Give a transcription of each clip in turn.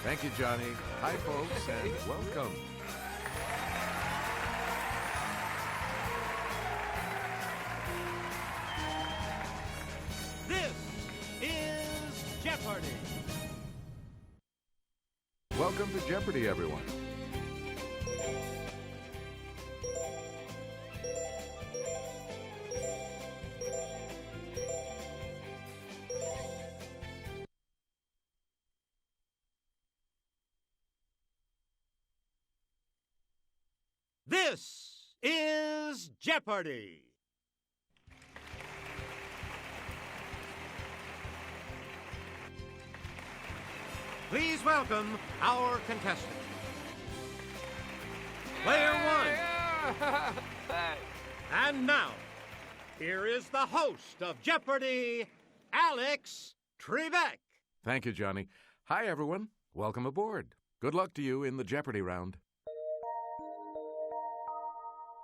Thank you, Johnny. Hi, folks, and welcome. This is Jeopardy! Welcome to Jeopardy, everyone. This is Jeopardy! Please welcome our contestant. Player one. And now, here is the host of Jeopardy, Alex Trebek. Thank you, Johnny. Hi, everyone. Welcome aboard. Good luck to you in the Jeopardy round.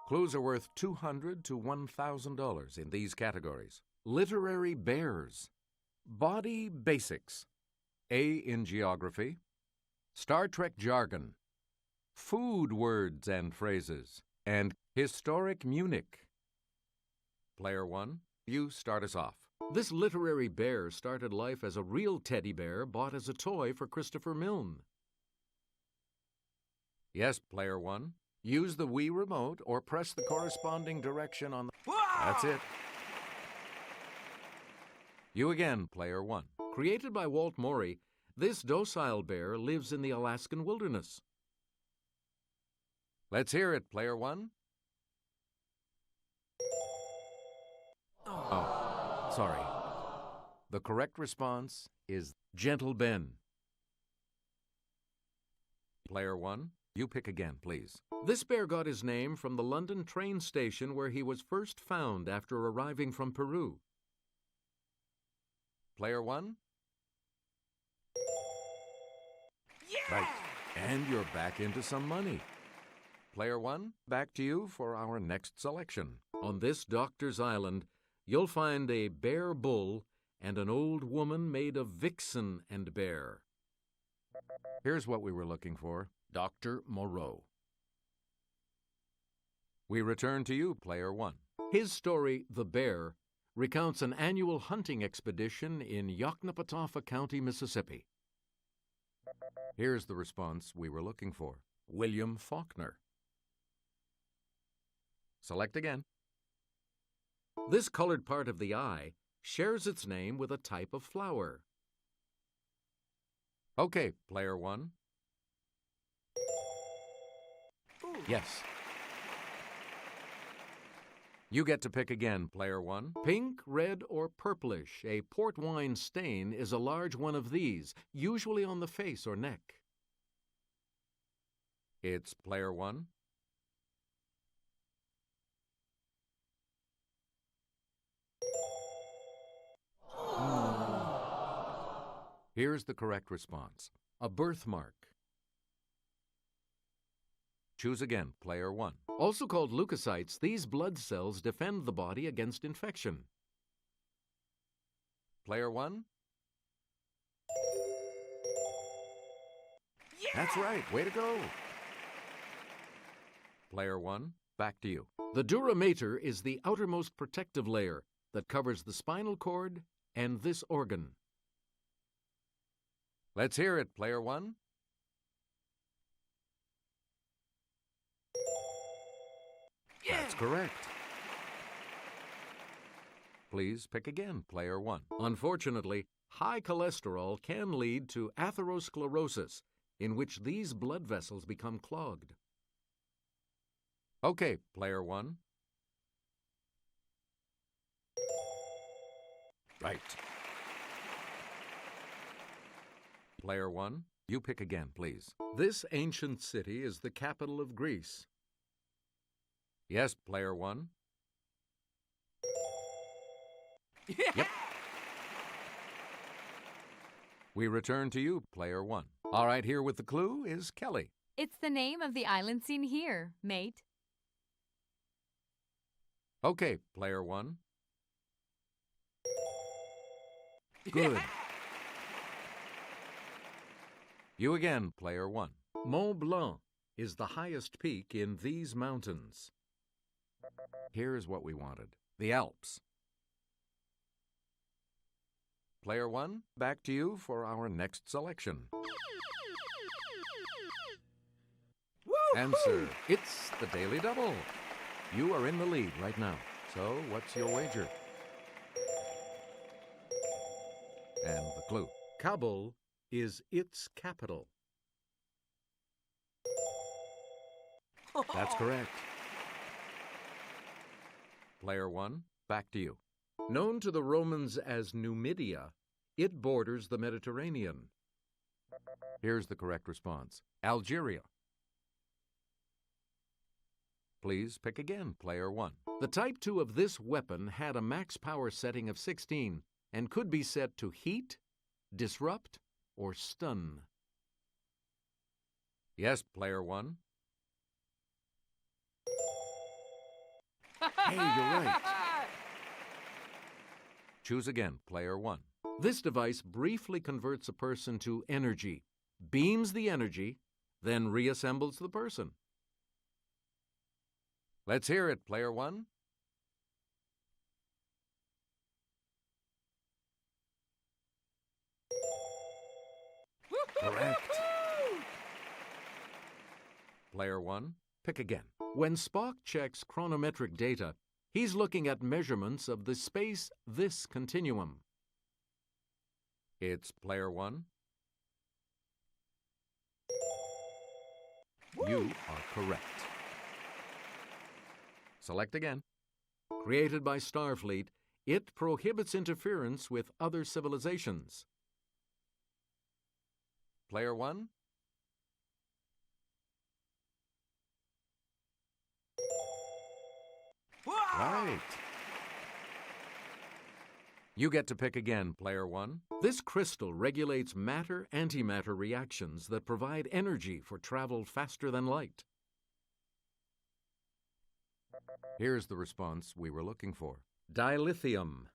Clues are worth $200 to $1,000 in these categories. Literary bears, body basics, A in geography, Star Trek jargon, food words and phrases, and historic Munich. Player one, you start us off. This literary bear started life as a real teddy bear bought as a toy for Christopher Milne. Yes, player one. Use the Wii remote or press the corresponding direction on the... That's it. You again, player one. Created by Walt Morey, this docile bear lives in the Alaskan wilderness. Let's hear it, player one. Oh, sorry. The correct response is Gentle Ben. Player one, you pick again, please. This bear got his name from the London train station where he was first found after arriving from Peru. Player one? Yeah! Right. And you're back into some money. Player one, back to you for our next selection. On this doctor's island, you'll find a bear bull and an old woman made of vixen and bear. Here's what we were looking for. Dr. Moreau. We return to you, player one. His story, The Bear, recounts an annual hunting expedition in Yoknapatawpha County, Mississippi. Here's the response we were looking for. William Faulkner. Select again. This colored part of the eye shares its name with a type of flower. Okay, player one. Yes. You get to pick again, player one. Pink, red, or purplish, a port wine stain is a large one of these, usually on the face or neck. It's player one. Here's the correct response. A birthmark. Choose again, player one. Also called leukocytes, these blood cells defend the body against infection. Player one? Yeah! That's right. Way to go. Player one, back to you. The dura mater is the outermost protective layer that covers the spinal cord and this organ. Let's hear it, player one. That's correct. Please pick again, player one. Unfortunately, high cholesterol can lead to atherosclerosis, in which these blood vessels become clogged. Okay, player one. Right. Player one, you pick again, please. This ancient city is the capital of Greece. Yes, player one. Yep. We return to you, player one. All right, here with the clue is Kelly. It's the name of the island seen here, mate. Okay, player one. Good. You again, player one. Mont Blanc is the highest peak in these mountains. Here's what we wanted. The Alps. Player one, back to you for our next selection. Answer, it's the Daily Double. You are in the lead right now. So what's your wager? And the clue. Kabul is its capital. That's correct. Player one, back to you. Known to the Romans as Numidia, it borders the Mediterranean. Here's the correct response. Algeria. Please pick again, player one. The Type 2 of this weapon had a max power setting of 16 and could be set to heat, disrupt, or stun. Yes, player one. Hey, you're right. Choose again, player one. This device briefly converts a person to energy, beams the energy, then reassembles the person. Let's hear it, player one. Correct. Player one, pick again. When Spock checks chronometric data, he's looking at measurements of the space-this continuum. It's player one. You are correct. Select again. Created by Starfleet, it prohibits interference with other civilizations. Player one. Right. You get to pick again, player one. This crystal regulates matter-antimatter reactions that provide energy for travel faster than light. Here's the response we were looking for. Dilithium.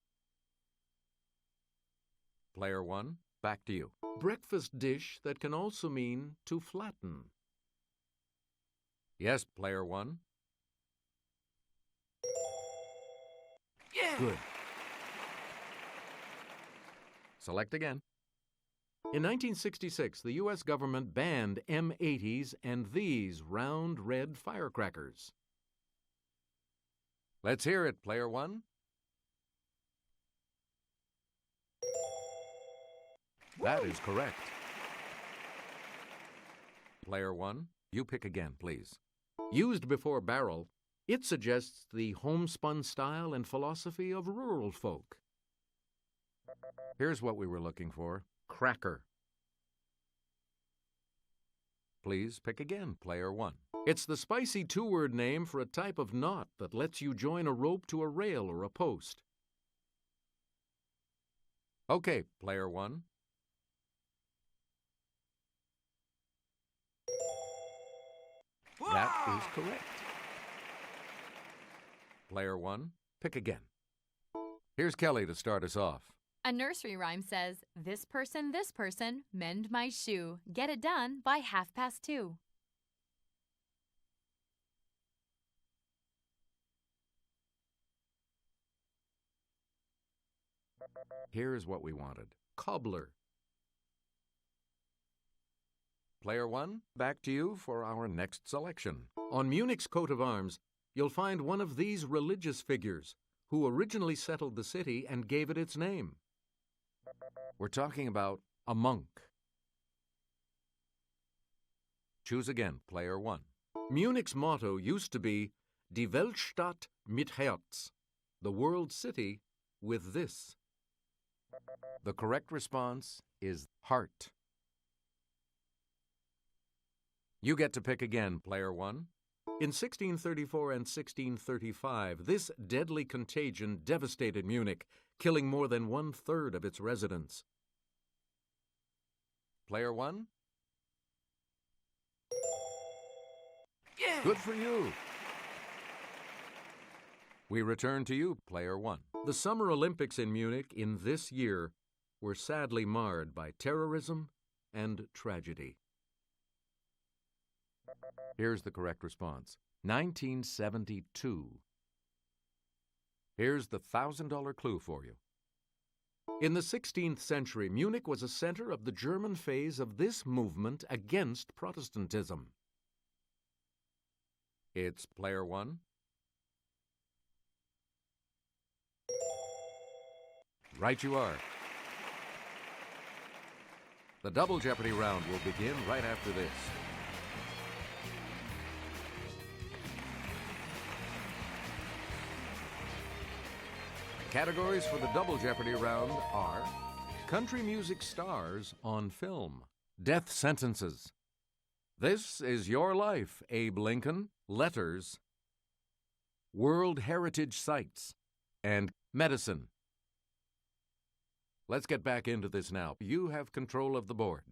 Player one, back to you. Breakfast dish that can also mean to flatten. Yes, player one. Good. Select again. In 1966, the U.S. government banned M80s and these round red firecrackers. Let's hear it, player one. That is correct. Player one, you pick again, please. Used before barrel, it suggests the homespun style and philosophy of rural folk. Here's what we were looking for. Cracker. Please pick again, player one. It's the spicy two-word name for a type of knot that lets you join a rope to a rail or a post. Okay, player one. That is correct. Player one, pick again. Here's Kelly to start us off. A nursery rhyme says, this person, mend my shoe. Get it done by 2:30. Here's what we wanted. Cobbler. Player one, back to you for our next selection. On Munich's coat of arms, you'll find one of these religious figures who originally settled the city and gave it its name. We're talking about a monk. Choose again, player one. Munich's motto used to be Die Weltstadt mit Herz, the world city with this. The correct response is heart. You get to pick again, player one. In 1634 and 1635, this deadly contagion devastated Munich, killing more than 1/3 of its residents. Player one? Yeah! Good for you. We return to you, player one. The Summer Olympics in Munich in this year were sadly marred by terrorism and tragedy. Here's the correct response. 1972. Here's the $1,000 clue for you. In the 16th century, Munich was a center of the German phase of this movement against Protestantism. It's player one. Right you are. The Double Jeopardy round will begin right after this. Categories for the Double Jeopardy round are country music stars on film, death sentences, This Is Your Life, Abe Lincoln, letters, World Heritage Sites, and medicine. Let's get back into this now. You have control of the board.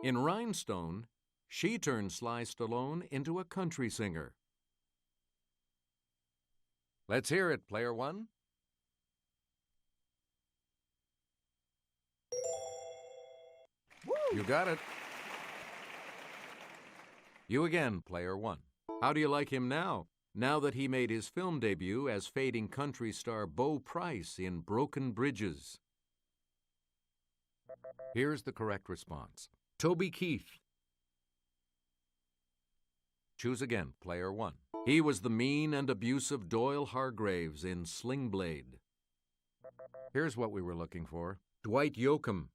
In Rhinestone, she turned Sly Stallone into a country singer. Let's hear it, player one. Woo! You got it. You again, player one. How do you like him now that he made his film debut as fading country star Bo Price in Broken Bridges? Here's the correct response. Toby Keith. Choose again, player one. He was the mean and abusive Doyle Hargraves in Sling Blade. Here's what we were looking for. Dwight Yoakam.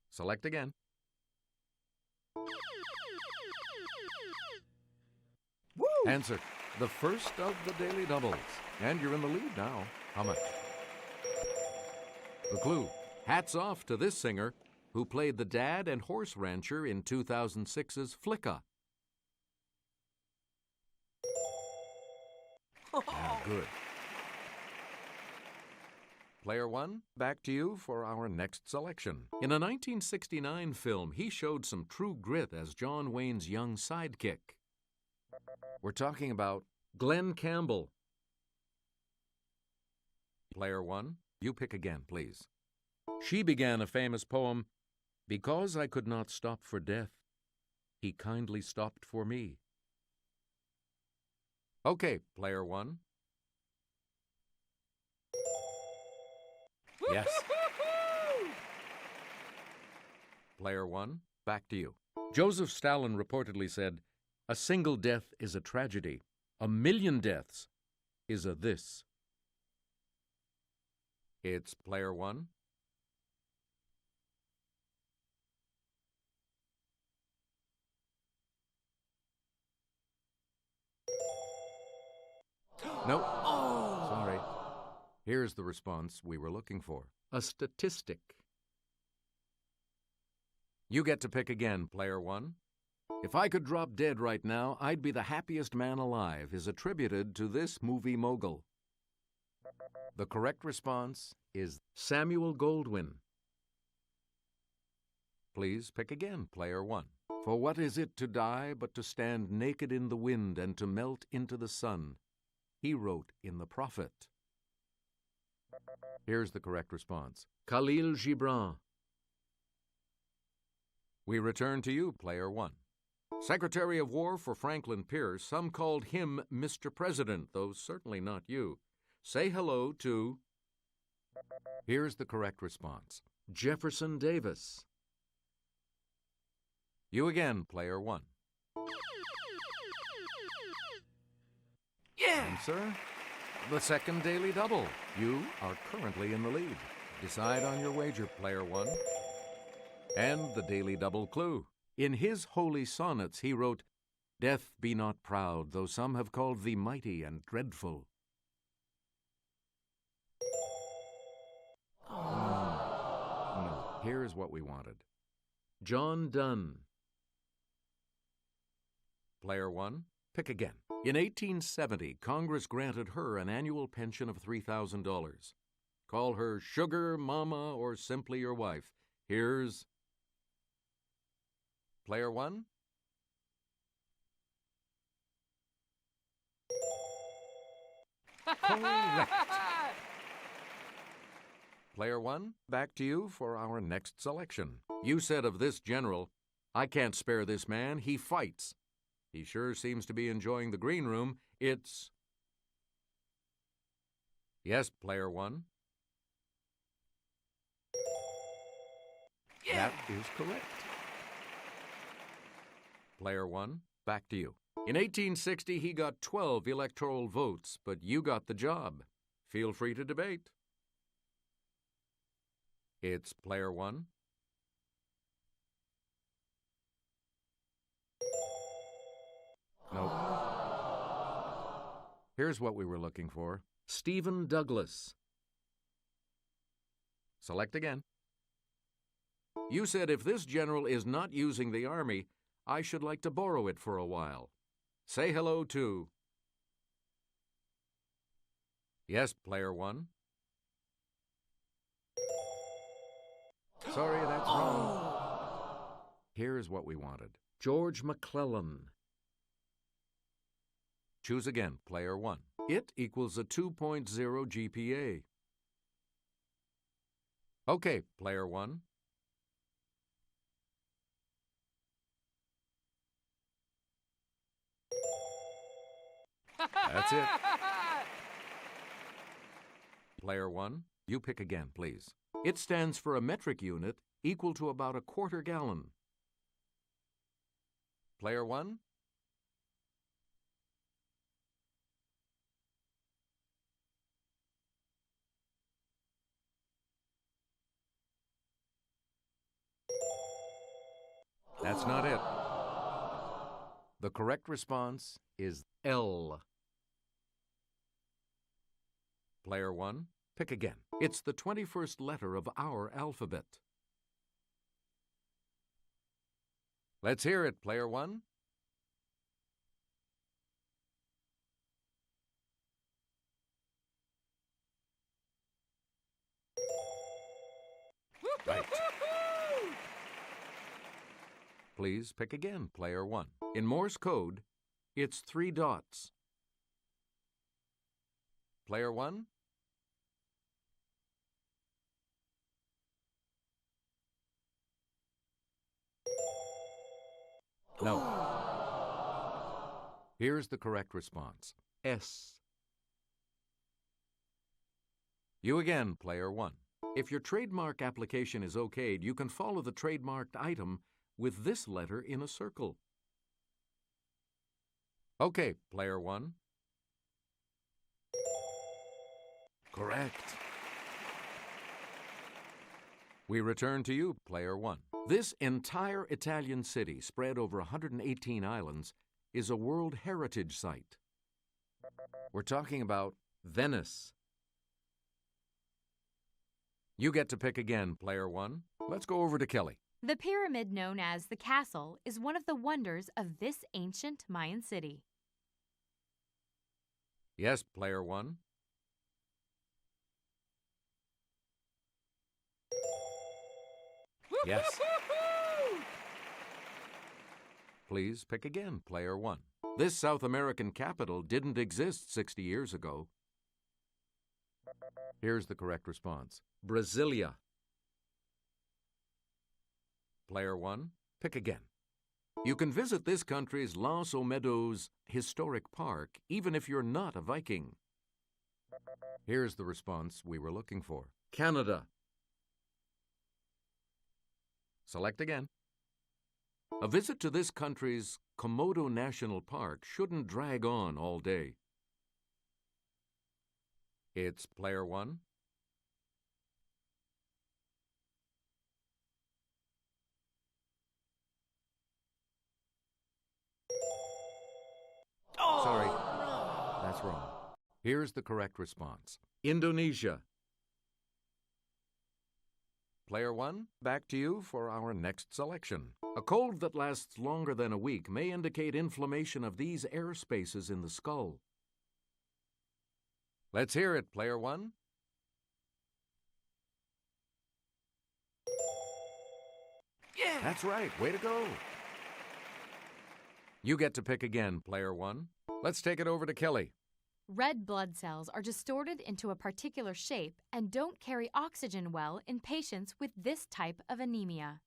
Select again. Woo! Answer. The first of the Daily Doubles. And you're in the lead now. How much? The clue. Hats off to this singer who played the dad and horse rancher in 2006's Flicka. Yeah, good. Player one, back to you for our next selection. In a 1969 film, he showed some true grit as John Wayne's young sidekick. We're talking about Glenn Campbell. Player one, you pick again, please. She began a famous poem, Because I could not stop for death, he kindly stopped for me. Okay, player one. Yes. Player one, back to you. Joseph Stalin reportedly said, a single death is a tragedy. 1,000,000 deaths is a this. It's player one. Nope. Oh! Sorry. Here's the response we were looking for. A statistic. You get to pick again, player one. If I could drop dead right now, I'd be the happiest man alive is attributed to this movie mogul. The correct response is Samuel Goldwyn. Please pick again, player 1. For what is it to die but to stand naked in the wind and to melt into the sun? He wrote in the Prophet. Here's the correct response. Khalil Gibran. We return to you, player 1. Secretary of War for Franklin Pierce, some called him Mr. President, though certainly not you. Say hello to... Here's the correct response. Jefferson Davis. You again, player 1. Yeah! Answer? The second daily double. You are currently in the lead. Decide on your wager, player 1. And the daily double clue. In his holy sonnets he wrote, Death be not proud, though some have called thee mighty and dreadful. No, here's what we wanted. John Donne. Player 1, pick again. In 1870, Congress granted her an annual pension of $3,000. Call her Sugar Mama or simply your wife. Here's... Player 1? Correct. Player 1, back to you for our next selection. You said of this general, I can't spare this man, he fights. He sure seems to be enjoying the green room. It's... Yes, player 1. Yeah! That is correct. Player 1, back to you. In 1860, he got 12 electoral votes, but you got the job. Feel free to debate. It's player 1. Nope. Here's what we were looking for. Stephen Douglas. Select again. You said if this general is not using the army, I should like to borrow it for a while. Say hello to... Yes, player 1. Sorry, that's wrong. Here's what we wanted. George McClellan. Choose again, player 1. It equals a 2.0 GPA. Okay, player 1. That's it. Player 1, you pick again, please. It stands for a metric unit equal to about a quarter gallon. Player 1? That's not it. The correct response is L. Player 1, pick again. It's the 21st letter of our alphabet. Let's hear it, player 1. Right. Please pick again, player 1. In Morse code, it's 3 dots. Player 1? No. Here's the correct response. S. You again, player 1. If your trademark application is okayed, you can follow the trademarked item with this letter in a circle. Okay, player 1. Correct. We return to you, player 1. This entire Italian city, spread over 118 islands, is a World Heritage Site. We're talking about Venice. You get to pick again, player 1. Let's go over to Kelly. The pyramid known as the castle is one of the wonders of this ancient Mayan city. Yes, player 1. Yes. Please pick again, player 1. This South American capital didn't exist 60 years ago. Here's the correct response. Brasilia. Player 1, pick again. You can visit this country's Los Olmedos Historic Park even if you're not a Viking. Here's the response we were looking for. Canada. Select again. A visit to this country's Komodo National Park shouldn't drag on all day. It's player 1. Sorry, that's wrong. Here's the correct response. Indonesia. Player 1, back to you for our next selection. A cold that lasts longer than a week may indicate inflammation of these air spaces in the skull. Let's hear it, player 1. Yeah! That's right, way to go. You get to pick again, player 1. Let's take it over to Kelly. Red blood cells are distorted into a particular shape and don't carry oxygen well in patients with this type of anemia.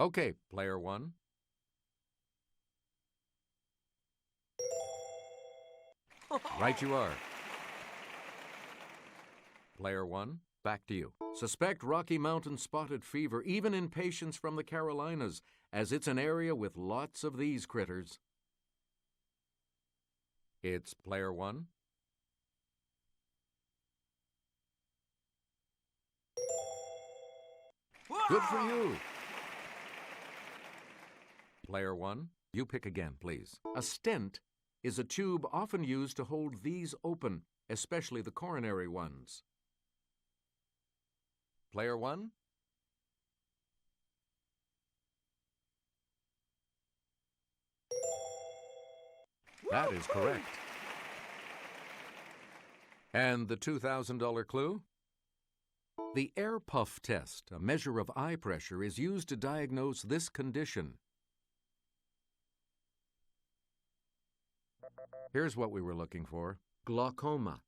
Okay, player 1. Right you are. Player 1, back to you. Suspect Rocky Mountain spotted fever even in patients from the Carolinas, as it's an area with lots of these critters. It's player 1. Good for you. Player 1, you pick again, please. A stent is a tube often used to hold these open, especially the coronary ones. Player 1? That is correct. And the $2,000 clue? The air puff test, a measure of eye pressure, is used to diagnose this condition. Here's what we were looking for. Glaucoma.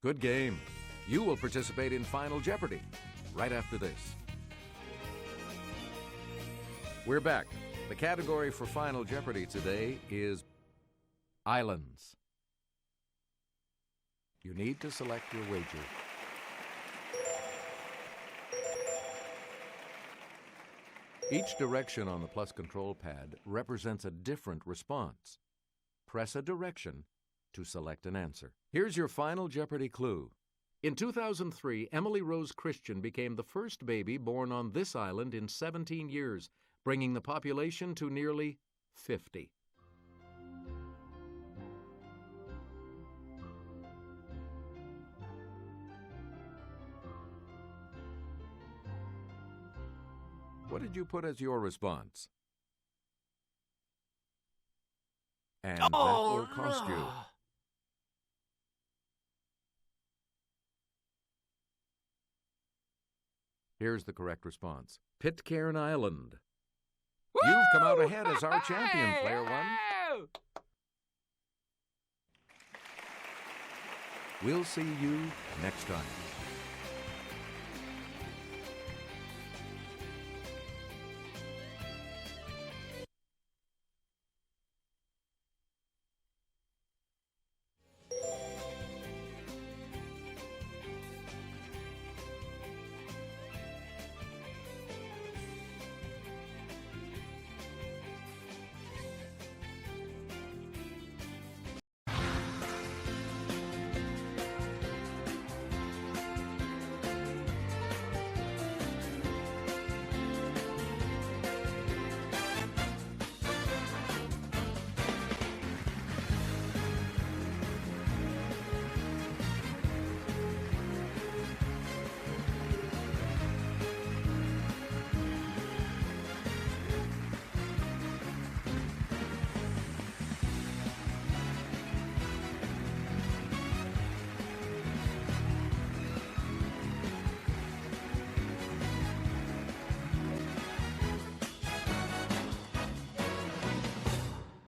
Good game. You will participate in Final Jeopardy right after this. We're back. The category for Final Jeopardy today is islands. You need to select your wager. Each direction on the plus control pad represents a different response. Press a direction to select an answer. Here's your Final Jeopardy clue. In 2003, Emily Rose Christian became the first baby born on this island in 17 years, bringing the population to nearly 50. What did you put as your response? And that will cost you. Here's the correct response. Pitcairn Island. Woo! You've come out ahead as our champion, player 1. We'll see you next time.